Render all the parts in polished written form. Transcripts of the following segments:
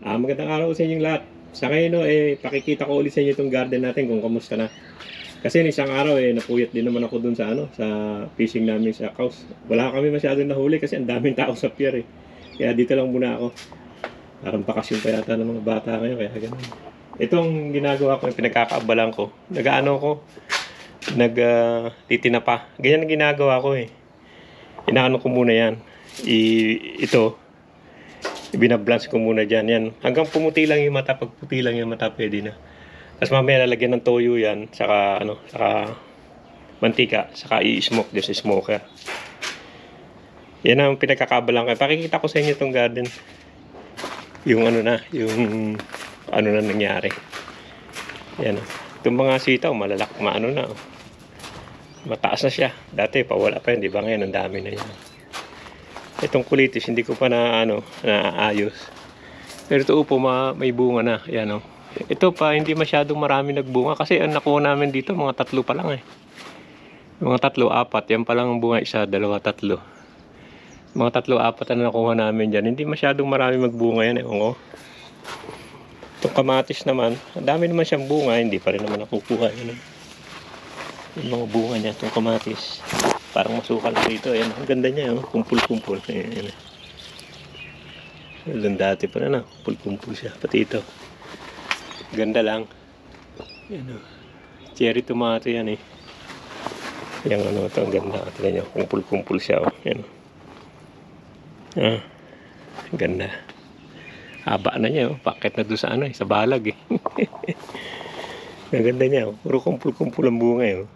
Magandang araw sa inyong lahat. Sa ngayon, pakikita ko ulit sa inyo itong garden natin kung kamusta na. Kasi isang araw, napuyat din naman ako dun sa, sa fishing namin sa Caus. Wala kami masyadong nahuli kasi ang daming tao sa pier, eh. Kaya dito lang muna ako. Parang bakasyon pa yata ng mga bata ngayon, kaya ganun. Itong ginagawa ko, yung pinagkakaabalan ko, titinapa. Ganyan ang ginagawa ko, eh. Inaano ko muna yan. Ito, ibinablance ko muna dyan. Yan. Hanggang pumuti lang yung mata. Pag puti lang yung mata, pwede na. Tapos mamaya lalagyan ng toyo yan. Saka mantika. Saka i-smoke dyan sa smoker. Yan ang pinagkakabalang ko. Pakikita ko sa inyo itong garden. Yung ano na nangyari. Yan. Itong mga sitaw, maano na. Mataas na siya. Dati pa wala pa yun. Di ba ngayon ang dami na yan. Itong kulitis hindi ko pa naayos. Pero ito po may bunga na. Yan, oh. Ito pa hindi masyadong marami nagbunga kasi ang nakuha namin dito mga 3 pa lang, eh. Mga 3, 4. Yan pa lang ang bunga, 1, 2, 3. Mga 3, 4 na nakuha namin diyan. Hindi masyadong marami magbunga yan, eh. Oh. Itong kamatis naman, ang dami naman siyang bunga, hindi pa rin naman nakukuha yan, eh. Yung mga bunga niya, itong kamatis. Parang masukal dito. Ayan, ang ganda niya, oh. Kumpul-kumpul. Ayan. Ayan. Dati pa na, kumpul-kumpul siya. Pati ito. Ganda lang. Ayan, oh. Cherry tomato yan, eh. Ayan, ito. Ang ganda. Tingnan niyo, kumpul-kumpul siya, oh. Ayan. Ang ganda. Haba na niya, oh. Pakit na doon sa sa balag, eh. Ang ganda niya, oh. Puro kumpul-kumpul ang bunga, eh, oh.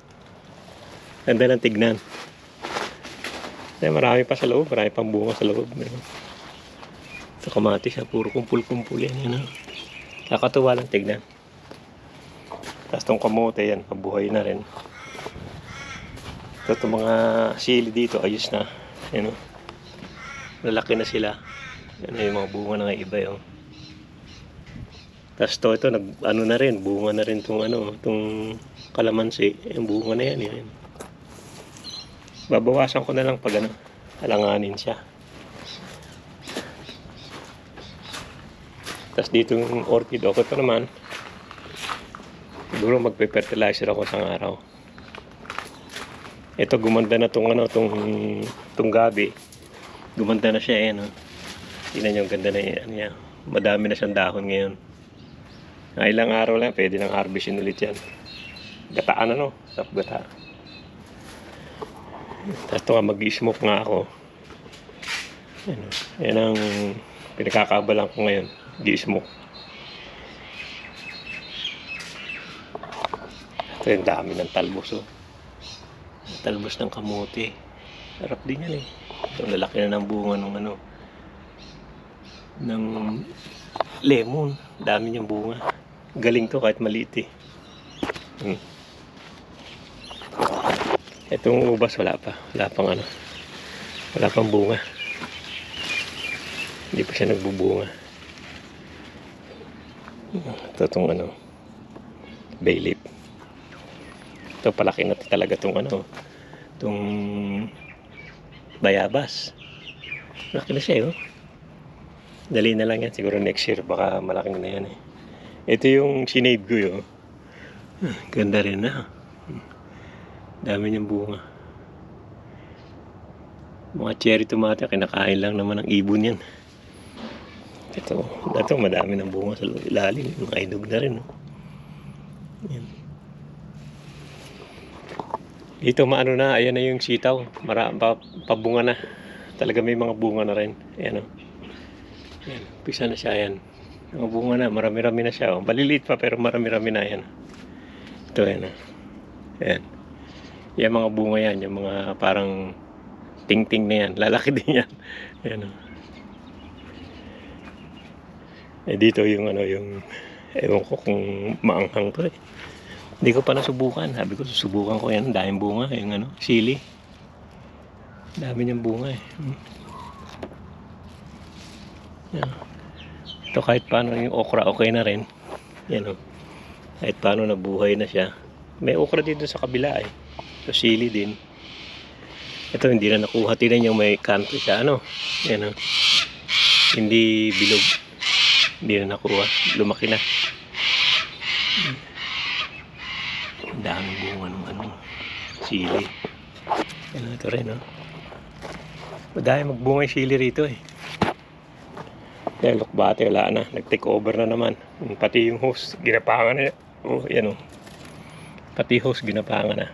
Ganda ng tignan. Ay, marami pa sa loob. Marami pang bunga sa loob. Ito kamatis, puro kumpul-kumpul yan. Nakakatuwa lang tignan. Tapos itong kamote yan, pabuhay na rin. Ito mga sili dito, ayos na. Yan, lalaki na sila. Yan yung mga bunga na iba yun. Tapos ito na rin, bunga na rin itong kalamansi. Yung bunga na yan. Babawasan ko na lang pag alanganin siya. Tapos dito yung orchid, okay pa naman. Siguro magpe-fertilizer ako isang araw. Ito gumanda na tong gabi. Gumanda na siya, ayan, oh. Tingnan niyo, ang ganda na yan. Madami na siyang dahon ngayon. Ilang araw lang, pwede nang harvestin ulit yan. Gataan sap gata. Tapos ito nga, mag-smoke nga ako. Yan ang pinakakabalan ko ngayon. Mag-smoke. Ito yung dami ng talbos, oh. Talbos ng kamote. Sarap din yan, eh. Ito, lalaki na ng bunga ng lemon. Dami niyang bunga. Galing to kahit maliit, eh. Itong ubas wala pang bunga. Hindi pa siya nagbubunga. Ito itong bay leaf. Ito palaki na talaga itong bayabas. Malaki na siya, oh. Dali na lang yan, siguro next year baka malaki na yan, eh. Ito yung sinade ko, oh. Ganda rin na. Dami niyang bunga. Mga cherry tomato, kinakain lang naman ng ibon yan. Ito madami ng bunga sa ilalim. Mga inog na rin, oh. Yan. Dito maano na, ayan na yung sitaw. Pabunga na. Talaga may mga bunga na rin. Ayan, oh. Ayan, pisa na siya, ayan. Mga bunga na, marami-rami na siya, oh. Maliliit pa pero marami-rami na, ayan. Ito, ayan, oh. Ayan. Yung mga bunga yan, yung mga parang ting-ting na yan. Lalaki din yan. Ayan, oh. Dito yung ewan ko kung maanghang to, eh. Hindi ko pa nasubukan. Sabi ko, susubukan ko yan. Daming bunga. Yung sili. Dami niyang bunga, eh. Yan. Ito kahit paano yung okra, okay na rin. Yan, oh. Kahit paano nabuhay na siya. May okra dito sa kabila, eh. Ito sili din. Ito hindi na nakuha. Tingnan yung may kanto siya. Yan, oh. Hindi bilog. Hindi na nakuha. Lumaki na. Ang daming bunga ng ano, sili. Ano ito rin, no? Madami magbunga yung sili rito eh. Kaya lukbate, wala na. Nag-take over na naman. Pati yung host, ginapangan na. Oh, yan oh. Pati host, ginapangan na.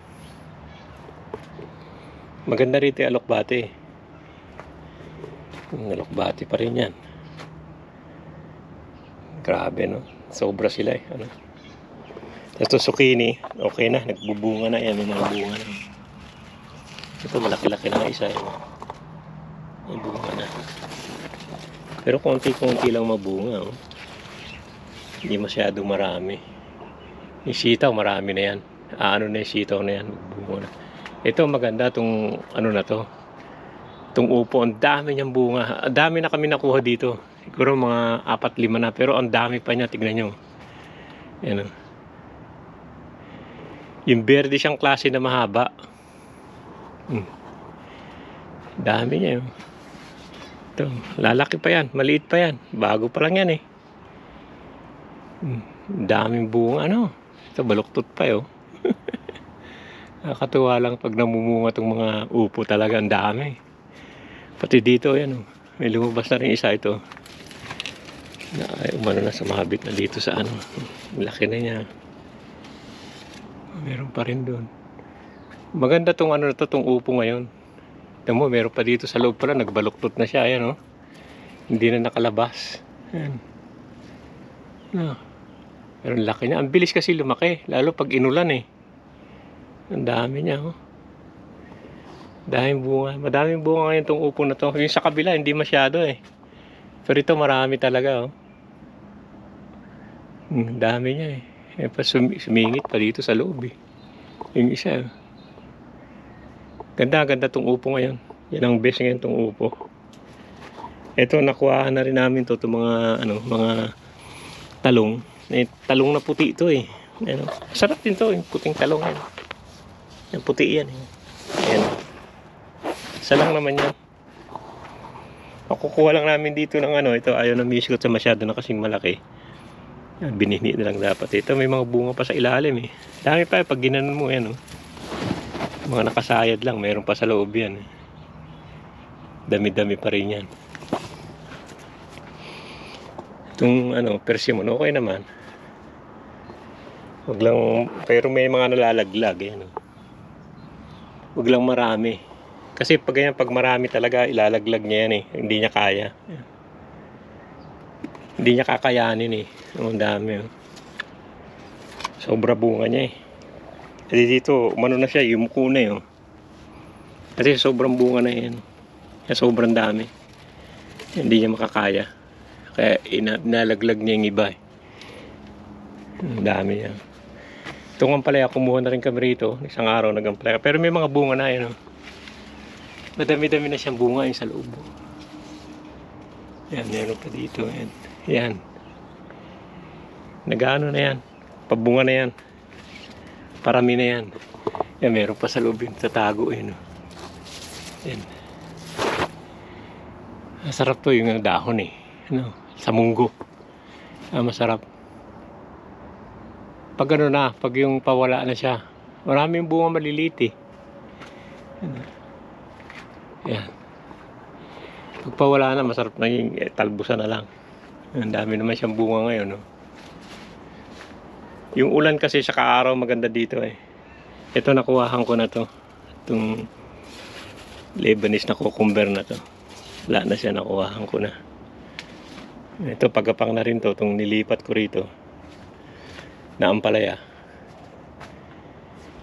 Maganda rito yung alokbate. Alokbate pa rin yan. Grabe, no? Sobra sila eh. Ano? Tapos zucchini, okay na. Nagbubunga na yan. May mga bunga na. Ito, malaki-laki na isa. May bunga na. Pero konti-konti lang mabunga. Oh. Hindi masyadong marami. Yung sitaw, marami na yan. Ano na yung sitaw na yan. Magbunga na. Ito, maganda itong ano na to. Itong upo. Ang dami niyang bunga. Ang dami na kami nakuha dito. Siguro mga 4-5 na. Pero ang dami pa niya. Tignan nyo. Yan. Yung berde siyang klase na mahaba. Dami niya yun. Ito, lalaki pa yan. Maliit pa yan. Bago pa lang yan eh. Daming bunga. Ano? Ito, baluktot pa yun. Nakakatuwa lang pag namumunga itong mga upo talaga. Ang dami. Pati dito, yan. May lumabas na rin isa ito. Umano na, sumabit na dito sa ano. Laki na niya. Meron pa rin doon. Maganda tong ano na to, tong upo ngayon. Tignan mo, meron pa dito sa loob pala. Nagbaluktot na siya. Ayan, oh. Hindi na nakalabas. Ayan. No. Pero laki niya. Ang bilis kasi lumaki. Lalo pag inulan eh. Ang dami niya, oh. Daming bunga. Madaming bunga ngayon itong upo na to. Yung sa kabila, hindi masyado eh. Pero ito marami talaga, oh. Dami niya eh. Eh pa sumingit pa dito sa loob eh. Yung isa, oh. Ganda itong upo ngayon. Yan ang best ngayon itong upo. Ito, nakuha na rin namin to, itong mga, ano, mga talong. Eh, talong na puti ito eh. Ano, sarap din to, yung puting talong yan. Yung puti yan eh. Ayan. Isa lang naman yan. Kukuha lang namin dito ng ano, ito ayaw na misikot sa masyado na kasing malaki. Binihni na lang dapat. Ito may mga bunga pa sa ilalim eh. Dami pa pag ginanon mo yan oh. Mga nakasayad lang, mayroon pa sa loob yan eh. Dami-dami pa rin yan. Itong ano, persimmon, okay naman. Wag lang, pero may mga nalalaglag yan oh. Wag lang marami. Kasi pag ganyan, pag marami talaga, ilalaglag niya yan eh. Hindi niya kaya. Hindi niya kakayanin eh. Ang dami oh. Sobra bunga niya eh. Kasi dito, umano na siya, yumuko na yun. Kasi sobrang bunga na yan. Kaya sobrang dami. Hindi niya makakaya. Kaya inalaglag niya yung iba eh. Ang dami niya. Itong ampalaya, kumuha na rin kami rito. Isang araw nag-ampalaya. Pero may mga bunga na yan. Oh. Madami-dami na siyang bunga yung sa loob. Yan, meron pa dito. Yan. Yan. Nag-ano na yan. Pabunga na yan. Parami na yan. Yan, meron pa sa loob yung tatago. Yan. Yan. Masarap to yung dahon eh. Ano? Sa munggo. Masarap. Pag ano na, pag yung pawala na siya. Maraming bunga maliliit eh. Yan. Pag pawala na, masarap na yung talbusan na lang. Ang dami naman siyang bunga ngayon. No? Yung ulan kasi sa kaaraw maganda dito eh. Ito nakuhahan ko na to. Itong Lebanese na cucumber na to. Wala na siya, nakuhahan ko na. Ito pagkapang na rin to. Itong nilipat ko rito. Na ampalaya.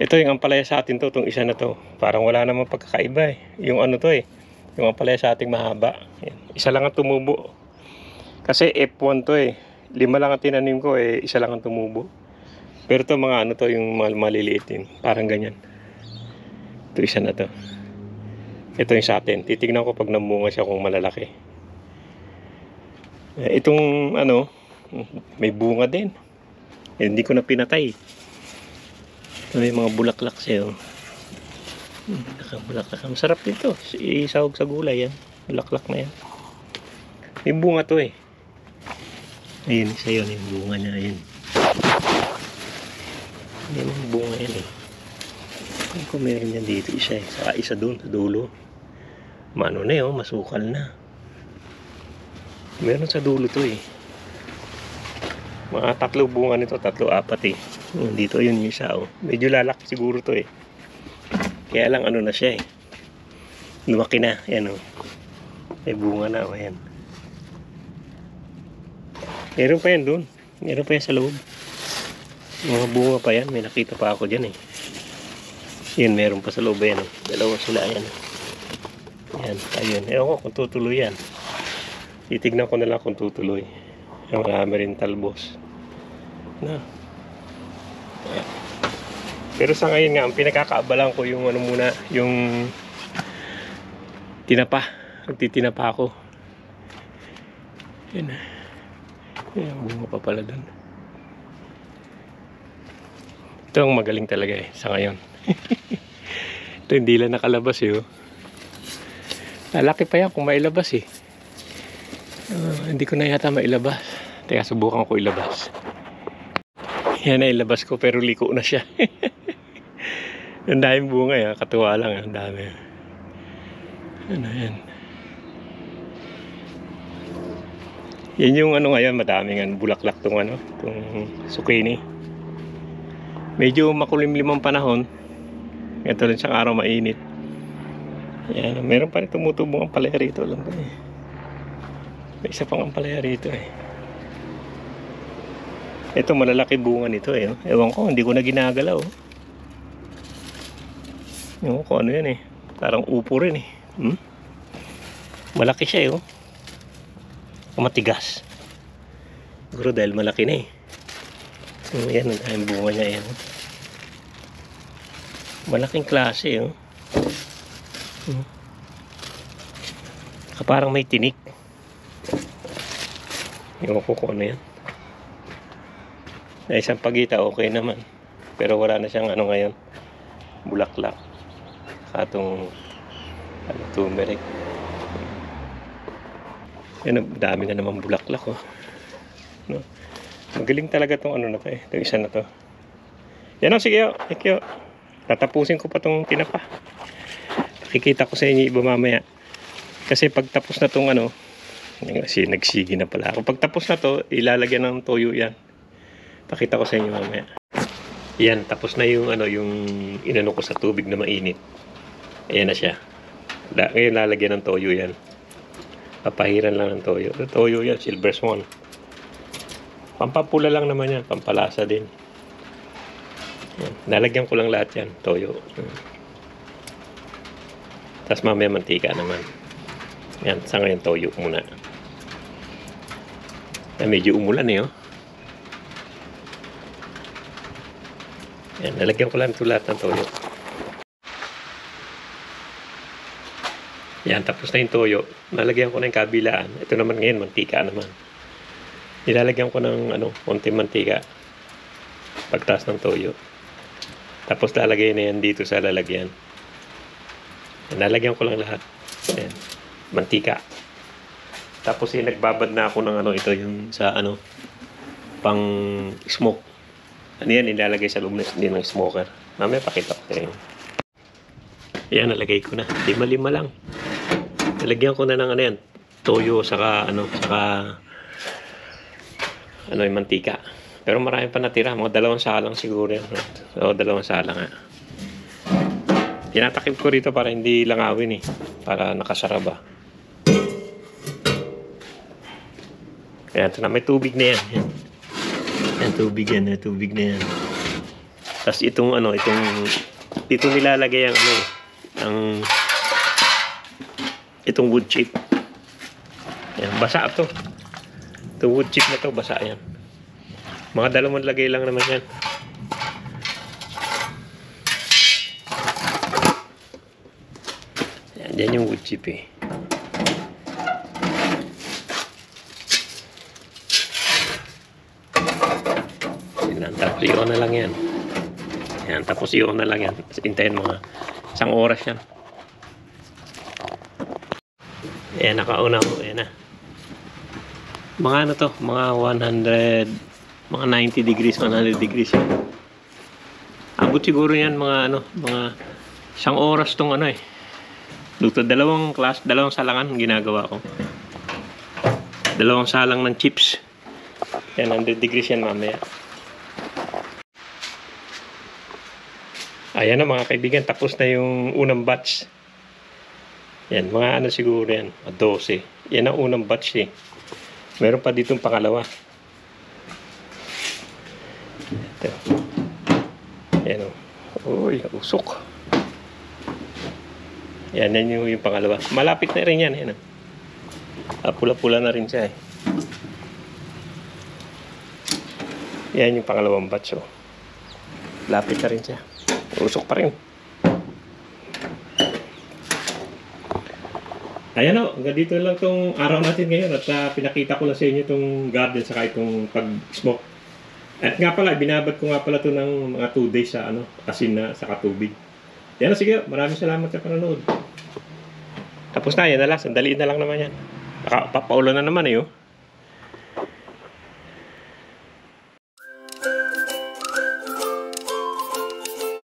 Ito yung ampalaya sa atin to. Itong isa na to. Parang wala namang pagkakaiba eh. Yung ano to eh. Yung ampalaya sa ating mahaba. Yan. Isa lang ang tumubo. Kasi F1 to eh. 5 lang ang tinanim ko eh. Isa lang ang tumubo. Pero to mga ano to, yung maliliit yun. Parang ganyan. Ito isa na to. Ito yung sa atin. Titignan ko pag namunga siya kung malalaki. Itong ano, may bunga din. Hindi ko na pinatay. May mga bulaklak siya. Bulaklak. Masarap dito. Isahog sa gulay yan. Bulaklak na yan. May bunga to eh. Ayun, isa yun, yung bunga niya, ayun. Ayun yung bunga yan eh. Ay, kung meron yan dito, isa eh. Saka isa doon, sa dulo. Mano na yun, masukal na. Meron sa dulo to eh. Mga 3 bunga nito, 3-4 eh. Dito yun yung isa oh. Medyo lalaki siguro to eh. Kaya lang ano na siya eh. Lumaki na, yan oh. May bunga na oh, ayan. Meron pa yan doon. Meron pa yan sa loob. Mga bunga pa yan. May nakita pa ako dyan eh. Yan, meron pa sa loob yan. Dalawa sila yan. Yan, ayun. Ewan ko kung tutuloy yan. Titignan ko na lang kung tutuloy. Yung marami rin talbos. Na. Pero sa ngayon nga, ang pinakakaabalan ko yung ano muna, yung tinapa. Nagtitinapa ako. Yan. Yan, bunga pa pala doon. Ito ang magaling talaga eh, sa ngayon. Ito hindi lang nakalabas eh. Lalaki pa yan kung mailabas eh. Hindi ko na yata mailabas. Teka, subukan ko ilabas. Yan na ilabas ko pero liko na siya. Ang daming bunga eh. Katuwa lang. Ang dami. Ano yan. Yan yung ano ngayon. Madaming bulaklak tong ano. Tong zucchini. Medyo makulimlim ang panahon. Ito rin siyang araw mainit. Yan. Meron pa rin tumutubong ang palaya rito. Alam ko eh. May isa pang ang palaya rito eh. Ito malalaki bunga nito eh. Ewan ko, hindi ko na ginagalaw. Ewan ko ano yan eh. Parang upo rin eh. Malaki siya eh. Matigas. Siguro dahil malaki na eh. Yan, ang bunga niya yan. Malaking klase eh. Parang may tinik. Ewan ko kung ano yan. Na isang pagita okay naman. Pero wala na siyang ano ngayon. Bulaklak. Katong turmeric. Yan, dami na naman bulaklak oh. No? Magaling talaga tong ano na to eh. Itong isa na to. Yan o, sige o. Thank you. Tatapusin ko pa tong tinapa. Nakikita ko sa inyo iba mamaya. Kasi pagtapos na tong ano, nagsigi na pala ako. Pagtapos na to, ilalagyan ng toyo yan. Pakita ko sa inyo mamaya. Yan, tapos na yung ano, yung inano ko sa tubig na mainit. Ayan na siya. Ngayon lalagyan ng toyo yan. Papahiran lang ng toyo. Toyo yan, Silver Swan. Pampapula lang naman yan, pampalasa din. Yan. Nalagyan ko lang lahat yan, toyo. Tapos mamaya mantika naman. Yan, sa ngayon toyo muna. Medyo umulan eh oh. Yan, nalagyan ko lang ito lahat ng toyo. Yan, tapos na yung toyo. Nalagyan ko na yung kabilaan. Ito naman ngayon, mantika naman. Nilalagyan ko ng konting mantika. Pagtaas ng toyo. Tapos lalagay na yan dito sa lalagyan. Yan, nalagyan ko lang lahat. Yan, mantika. Tapos nagbabad na ako ng ito yung sa pang smoke. Ano yan, nilalagay sa loob ng smoker. Mamaya pakita ko tayo. Ayan, nalagay ko na. Lima-lima lang. Nalagyan ko na ng yan. Toyo, saka yung mantika. Pero marami pa natira. Mga 2 salang siguro yan. O, 2 salang nga. Tinatakip ko rito para hindi langawin eh. Para nakasara ba. Ayan, ito na. May tubig na yan. Yan, tubig yan. Tubig na yan. Tapos itong nilalagay itong wood chip. Yan, basa to. Itong wood chip na to, basa yan. Mga 2 lagay lang naman yan. Yan yung wood chip eh. Tapos i-on na lang yan. Yan, tapos i-on na lang yan. Hintayin mga 1 oras yan. Ayan, naka-on na ako. Ayan na. Mga ano to, mga 100, mga 90 degrees, 100 degrees yan. Abot siguro yan mga ano, mga isang oras tong ano eh. Luto, dalawang salangan ginagawa ko. Dalawang salang ng chips. Yan, 100 degrees yan mamaya. Ayan na mga kaibigan, tapos na yung unang batch. Yan, mga ano siguro yan, 12. Yan ang unang batch eh. Meron pa ditong pangalawa. Ito. Yan o. Uy, usok. Yan, yan yung pangalawa. Malapit na rin yan. Yan, pula-pula na rin siya eh. Yan yung pangalawang batch oh. Lapit na rin siya. Usok pa rin. Ayan o, hanggang dito lang tong araw natin ngayon at pinakita ko lang sa inyo itong garden saka itong pag-smoke. At nga pala, binabad ko nga pala ito ng mga 2 days sa ano, asin na saka tubig. Yan o, sige, maraming salamat sa panonood. Tapos na, yan na lang, sandaliin na lang naman yan. Papaulan na naman eh oh.